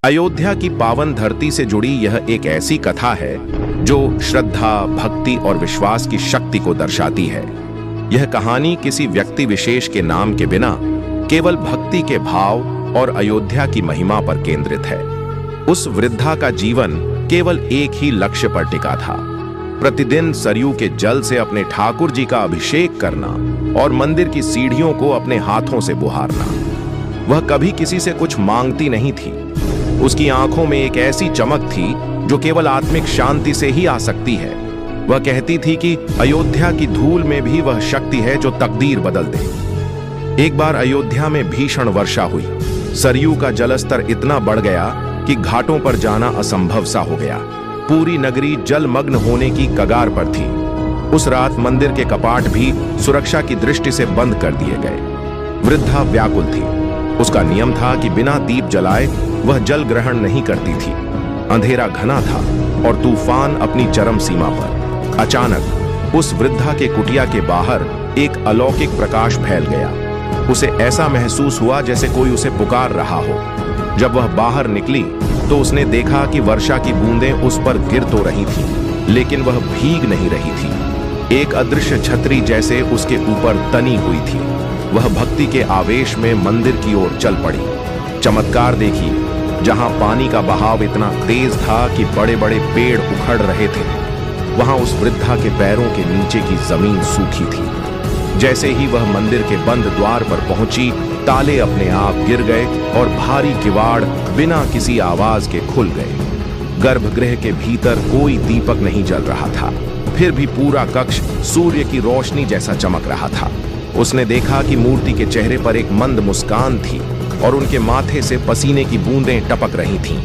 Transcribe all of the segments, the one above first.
अयोध्या की पावन धरती से जुड़ी यह एक ऐसी कथा है जो श्रद्धा, भक्ति और विश्वास की शक्ति को दर्शाती है। यह कहानी किसी व्यक्ति विशेष के नाम के बिना केवल भक्ति के भाव और अयोध्या की महिमा पर केंद्रित है। उस वृद्धा का जीवन केवल एक ही लक्ष्य पर टिका था, प्रतिदिन सरयू के जल से अपने ठाकुर जी का अभिषेक करना और मंदिर की सीढ़ियों को अपने हाथों से बुहारना। वह कभी किसी से कुछ मांगती नहीं थी। उसकी आंखों में एक ऐसी चमक थी जो केवल आत्मिक शांति से ही आ सकती है। वह कहती थी कि अयोध्या की धूल में भी वह शक्ति है जो तकदीर बदल दे। एक बार अयोध्या में भीषण वर्षा हुई। सरयू का जलस्तर इतना बढ़ गया कि घाटों पर जाना असंभव सा हो गया। पूरी नगरी जलमग्न होने की कगार पर थी। उस रात मंदिर के कपाट भी सुरक्षा की दृष्टि से बंद कर दिए गए। वृद्धा व्याकुल थी। उसका नियम था कि बिना दीप जलाए वह जल ग्रहण नहीं करती थी। अंधेरा घना था और तूफान अपनी चरम सीमा पर। अचानक उस वृद्धा के कुटिया के बाहर एक अलौकिक प्रकाश फैल गया। उसे ऐसा महसूस हुआ जैसे कोई उसे पुकार रहा हो। जब वह बाहर निकली तो उसने देखा कि वर्षा की बूंदें उस पर गिर तो रही थीं, लेकिन वह भीग नहीं रही थी। एक अदृश्य छतरी जैसे उसके ऊपर तनी हुई थी। वह भक्ति के आवेश में मंदिर की ओर चल पड़ी। चमत्कार देखिए, जहां पानी का बहाव इतना तेज था कि बड़े बड़े पेड़ उखड़ रहे थे, वहां उस वृद्धा के पैरों के नीचे की जमीन सूखी थी। जैसे ही वह मंदिर के बंद द्वार पर पहुंची, ताले अपने आप गिर गए और भारी किवाड़ बिना किसी आवाज के खुल गए। गर्भगृह के भीतर कोई दीपक नहीं जल रहा था, फिर भी पूरा कक्ष सूर्य की रोशनी जैसा चमक रहा था। उसने देखा कि मूर्ति के चेहरे पर एक मंद मुस्कान थी और उनके माथे से पसीने की बूंदें टपक रही थीं।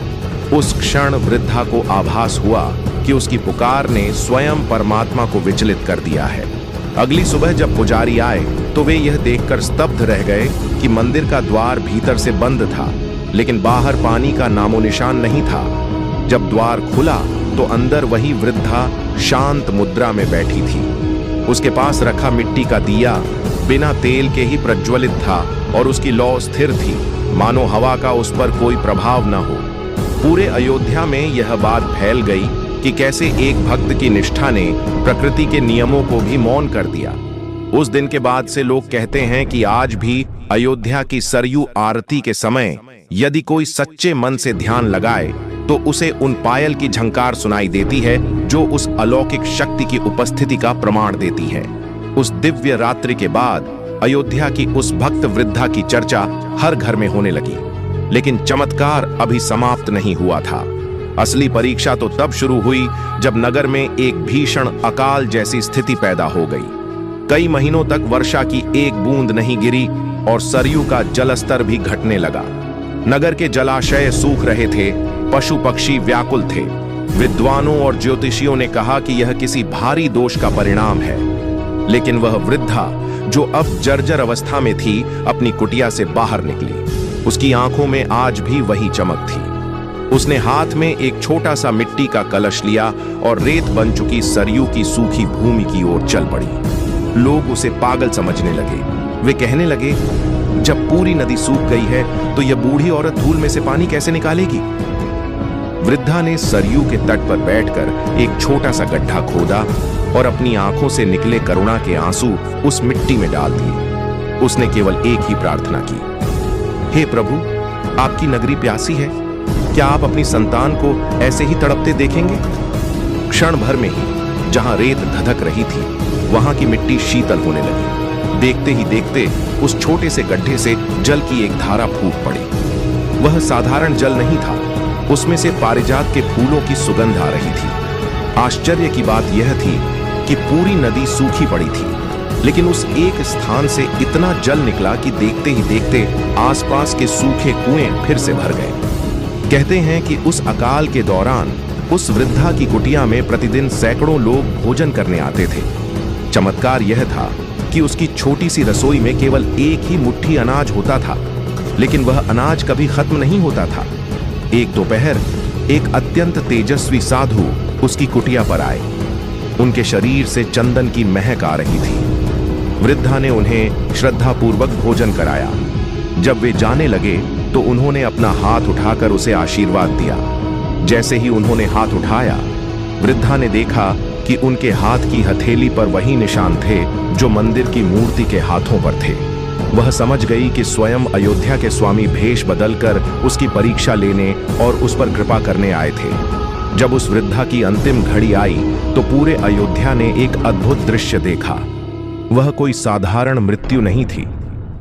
उस क्षण वृद्धा को आभास हुआ कि उसकी पुकार ने स्वयं परमात्मा को विचलित कर दिया है। अगली सुबह जब पुजारी आए तो वे यह देखकर स्तब्ध रह गए कि मंदिर का द्वार भीतर से बंद था, लेकिन बाहर पानी का नामो निशान नहीं था। जब द्वार खुला तो अंदर वही वृद्धा शांत मुद्रा में बैठी थी। उसके पास रखा मिट्टी का दिया बिना तेल के ही प्रज्वलित था और उसकी लौ स्थिर थी, मानो हवा का उस पर कोई प्रभाव न हो। पूरे अयोध्या में यह बात फैल गई कि कैसे एक भक्त की निष्ठा ने प्रकृति के नियमों को भी मौन कर दिया। उस दिन के बाद से लोग कहते हैं कि आज भी अयोध्या की सरयू आरती के समय यदि कोई सच्चे मन से ध्यान लगाए तो उसे उन पायल की झंकार सुनाई देती है जो उस अलौकिक शक्ति की उपस्थिति का प्रमाण देती है। उस दिव्य रात्रि के बाद अयोध्या की उस भक्त वृद्धा की चर्चा हर घर में होने लगी। लेकिन चमत्कार अभी समाप्त नहीं हुआ था। असली परीक्षा तो तब शुरू हुई जब नगर में एक भीषण अकाल जैसी स्थिति पैदा हो गई। कई महीनों तक वर्षा की एक बूंद नहीं गिरी और सरयू का जलस्तर भी घटने लगा। नगर के जलाशय सूख रहे थे, पशु पक्षी व्याकुल थे। विद्वानों और ज्योतिषियों ने कहा कि यह किसी भारी दोष का परिणाम है, लेकिन वह वृद्धा जो अब जर्जर अवस्था में थी अपनी कुटिया से बाहर निकली। उसकी आंखों में आज भी वही चमक थी। उसने हाथ में एक छोटा सा मिट्टी का कलश लिया और रेत बन चुकी सरयू की सूखी भूमि की ओर चल पड़ी। लोग उसे पागल समझने लगे। वे कहने लगे, जब पूरी नदी सूख गई है तो यह बूढ़ी औरत धूल में से पानी कैसे निकालेगी? वृद्धा ने सरयू के तट पर बैठकर एक छोटा सा गड्ढा खोदा और अपनी आंखों से निकले करुणा के आंसू उस मिट्टी में डाल दिए। उसने केवल एक ही प्रार्थना की, हे प्रभु, आपकी नगरी प्यासी है, क्या आप अपनी संतान को ऐसे ही तड़पते देखेंगे? क्षण भर में ही जहां रेत धधक रही थी वहां की मिट्टी शीतल होने लगी। देखते ही देखते उस छोटे से गड्ढे से जल की एक धारा फूट पड़ी। वह साधारण जल नहीं था, उसमें से पारिजात के फूलों की सुगंध आ रही थी। आश्चर्य की बात यह थी कि पूरी नदी सूखी पड़ी थी, लेकिन उस एक स्थान से इतना जल निकला कि देखते ही देखते आसपास के सूखे कुएं फिर से भर गए। कहते हैं कि उस अकाल के दौरान उस वृद्धा की कुटिया में प्रतिदिन सैकड़ों लोग भोजन करने आते थे। चमत्कार यह था कि उसकी छोटी सी रसोई में केवल एक ही मुट्ठी अनाज होता था, लेकिन वह अनाज कभी खत्म नहीं होता था। एक दोपहर एक अत्यंत तेजस्वी साधु उसकी कुटिया पर आए। उनके शरीर से चंदन की महक आ रही थी। वृद्धा ने उन्हें श्रद्धापूर्वक भोजन कराया। जब वे जाने लगे तो उन्होंने अपना हाथ उठाकर उसे आशीर्वाद दिया। जैसे ही उन्होंने हाथ उठाया, वृद्धा ने देखा कि उनके हाथ की हथेली पर वही निशान थे जो मंदिर की मूर्ति के हाथों पर थे। वह समझ गई कि स्वयं अयोध्या के स्वामी भेष बदलकर उसकी परीक्षा लेने और उस पर कृपा करने आए थे। जब उस वृद्धा की अंतिम घड़ी आई तो पूरे अयोध्या ने एक अद्भुत दृश्य देखा। वह कोई साधारण मृत्यु नहीं थी।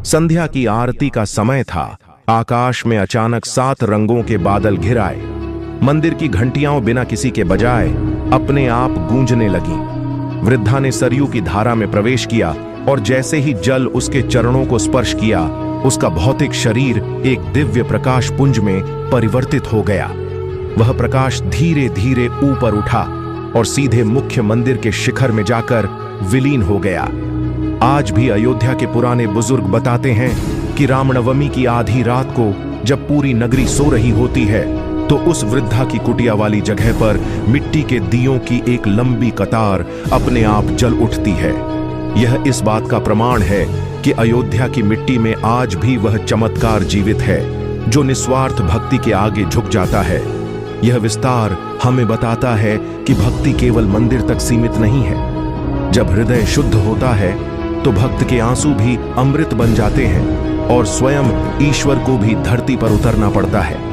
संध्या की आरती का समय था। आकाश में अचानक 7 रंगों के बादल घिर आए। मंदिर की घंटियां बिना किसी के बजाए अपने आप गूंजने लगीं। वृद्धा ने सरयू की धारा में प्रवेश किया और जैसे ही जल उसके चरणों को स्पर्श किया, उसका भौतिक शरीर एक दिव्य प्रकाश पुंज में परिवर्तित हो गया। वह प्रकाश धीरे धीरे ऊपर उठा और सीधे मुख्य मंदिर के शिखर में जाकर विलीन हो गया। आज भी अयोध्या के पुराने बुजुर्ग बताते हैं कि रामनवमी की आधी रात को जब पूरी नगरी सो रही होती है तो उस वृद्धा की कुटिया वाली जगह पर मिट्टी के दियों की एक लंबी कतार अपने आप जल उठती है। यह इस बात का प्रमाण है कि अयोध्या की मिट्टी में आज भी वह चमत्कार जीवित है जो निस्वार्थ भक्ति के आगे झुक जाता है। यह विस्तार हमें बताता है कि भक्ति केवल मंदिर तक सीमित नहीं है। जब हृदय शुद्ध होता है तो भक्त के आंसू भी अमृत बन जाते हैं और स्वयं ईश्वर को भी धरती पर उतरना पड़ता है।